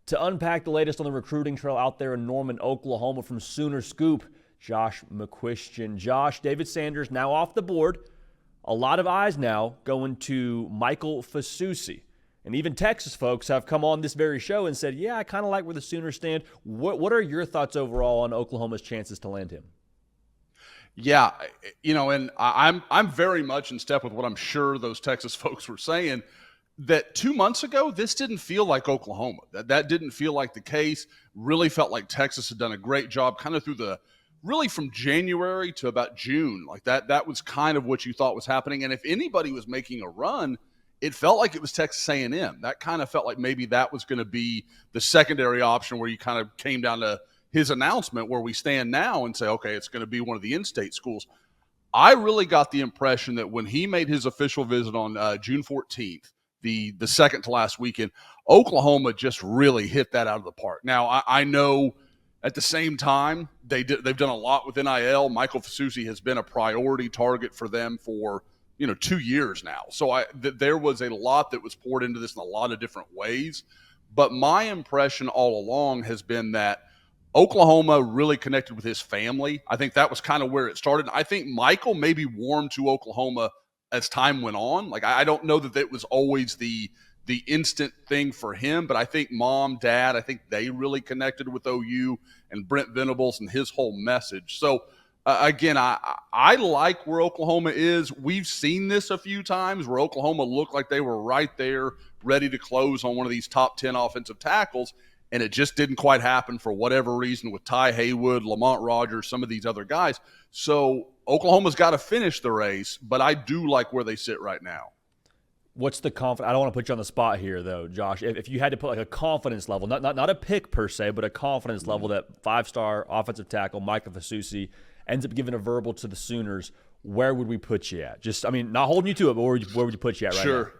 To unpack the latest on the recruiting trail out there in Norman, Oklahoma from Sooner Scoop, Josh McCuistion. Josh, David Sanders now off the board. A lot of eyes now going to Michael Fusi. And even Texas folks have come on this very show and said, yeah, I kind of like where the Sooners stand. What are your thoughts overall on Oklahoma's chances to land him? Yeah, and I'm very much in step with what I'm sure those Texas folks were saying, that 2 months ago, this didn't feel like Oklahoma. That didn't feel like the case. Really felt like Texas had done a great job kind of really from January to about June. Like that was kind of what you thought was happening. And if anybody was making a run, it felt like it was Texas A&M. That kind of felt like maybe that was going to be the secondary option where you kind of came down to his announcement where we stand now and say, okay, it's going to be one of the in-state schools. I really got the impression that when he made his official visit on June 14th, the second to last weekend, Oklahoma just really hit that out of the park. Now, I know at the same time they've done a lot with NIL. Michael Fusi has been a priority target for them for 2 years now. So there was a lot that was poured into this in a lot of different ways. But my impression all along has been that Oklahoma really connected with his family. I think that was kind of where it started. I think Michael maybe warmed to Oklahoma as time went on. Like, I don't know that it was always the instant thing for him, but I think mom, dad, I think they really connected with OU and Brent Venables and his whole message. So, again, I like where Oklahoma is. We've seen this a few times where Oklahoma looked like they were right there, ready to close on one of these top 10 offensive tackles, and it just didn't quite happen for whatever reason with Ty Haywood, Lamont Rogers, some of these other guys. So Oklahoma's got to finish the race, but I do like where they sit right now. What's the confidence? I don't want to put you on the spot here, though, Josh. If you had to put like a confidence level, not a pick per se, but a confidence level that five-star offensive tackle Michael Fusi ends up giving a verbal to the Sooners, where would we put you at? Just, not holding you to it, but where would you put you at right now? Sure.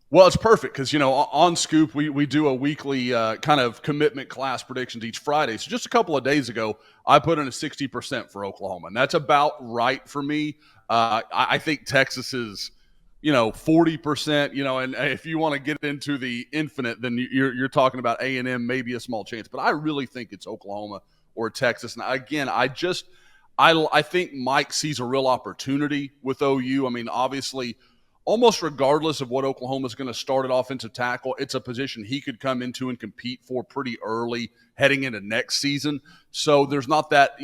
Well, it's perfect because, on Scoop, we do a weekly kind of commitment class predictions each Friday. So just a couple of days ago, I put in a 60% for Oklahoma, and that's about right for me. I think Texas is, 40%, and if you want to get into the infinite, then you're talking about A&M, maybe a small chance. But I really think it's Oklahoma or Texas. And again, I think Mike sees a real opportunity with OU. Obviously, almost regardless of what Oklahoma's going to start at offensive tackle, it's a position he could come into and compete for pretty early heading into next season. So there's not that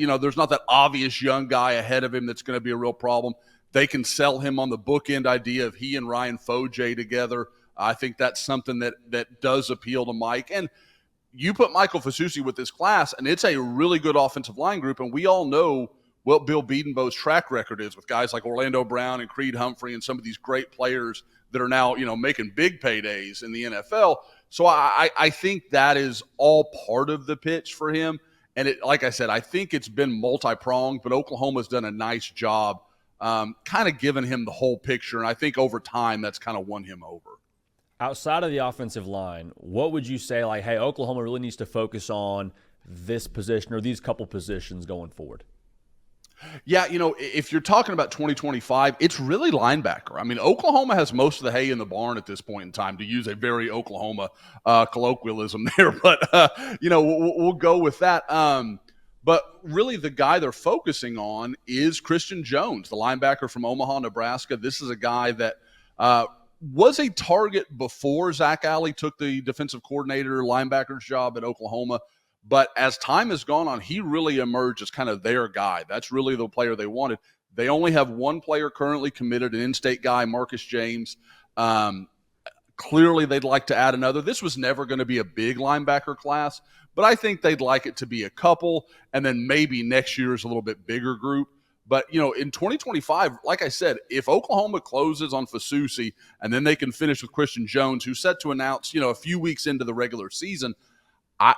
obvious young guy ahead of him that's going to be a real problem. They can sell him on the bookend idea of he and Ryan Foje together. I think that's something that does appeal to Mike. And you put Michael Fusi with this class, and it's a really good offensive line group, and we all know what Bill Bedenbaugh's track record is with guys like Orlando Brown and Creed Humphrey and some of these great players that are now, making big paydays in the NFL. So I think that is all part of the pitch for him. And like I said, I think it's been multi-pronged, but Oklahoma's done a nice job kind of giving him the whole picture. And I think over time that's kind of won him over. Outside of the offensive line, what would you say, like, hey, Oklahoma really needs to focus on this position or these couple positions going forward? Yeah, if you're talking about 2025, it's really linebacker. Oklahoma has most of the hay in the barn at this point in time, to use a very Oklahoma colloquialism there. But, we'll go with that. But really the guy they're focusing on is Christian Jones, the linebacker from Omaha, Nebraska. This is a guy that was a target before Zach Alley took the defensive coordinator linebackers job at Oklahoma. But as time has gone on, he really emerged as kind of their guy. That's really the player they wanted. They only have one player currently committed, an in-state guy, Marcus James. Clearly, they'd like to add another. This was never going to be a big linebacker class, but I think they'd like it to be a couple, and then maybe next year is a little bit bigger group. But, in 2025, like I said, if Oklahoma closes on Fusi and then they can finish with Christian Jones, who's set to announce, a few weeks into the regular season,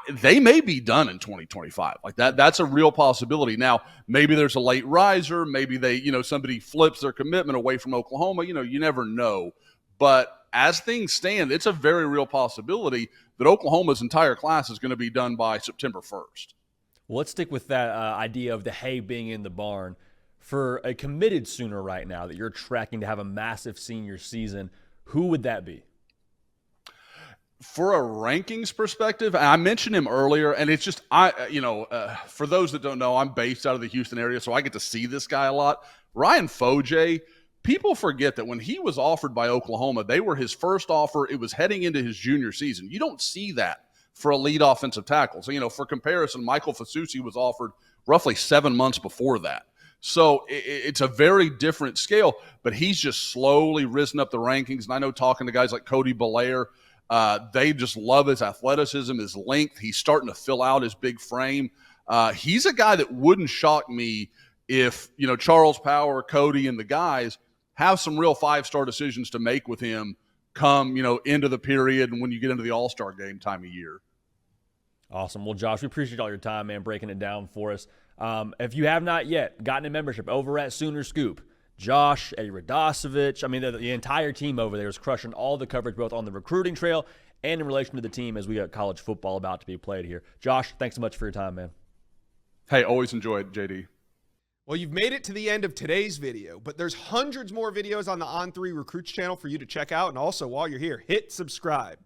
they may be done in 2025. Like that's a real possibility. Now, maybe there's a late riser. Maybe somebody flips their commitment away from Oklahoma. You never know. But as things stand, it's a very real possibility that Oklahoma's entire class is going to be done by September 1st. Well, let's stick with that idea of the hay being in the barn. For a committed Sooner right now that you're tracking to have a massive senior season, who would that be? For a rankings perspective, and I mentioned him earlier, and it's just for those that don't know, I'm based out of the Houston area, so I get to see this guy a lot. Ryan Foje, people forget that when he was offered by Oklahoma, they were his first offer. It was heading into his junior season. You don't see that for a lead offensive tackle. So, for comparison, Michael Fusi was offered roughly 7 months before that. So it's a very different scale, but he's just slowly risen up the rankings. And I know talking to guys like Cody Belair, they just love his athleticism, his length. He's starting to fill out his big frame. He's a guy that wouldn't shock me if, Charles Power, Cody, and the guys have some real 5-star decisions to make with him come, into the period and when you get into the All-Star game time of year. Awesome. Well, Josh, we appreciate all your time, man, breaking it down for us. If you have not yet gotten a membership over at Sooner Scoop, Josh, Eddie Radosevich, the entire team over there is crushing all the coverage both on the recruiting trail and in relation to the team as we got college football about to be played here. Josh, thanks so much for your time, man. Hey, always enjoy it, JD. Well, you've made it to the end of today's video, but there's hundreds more videos on the On3 Recruits channel for you to check out. And also, while you're here, hit subscribe.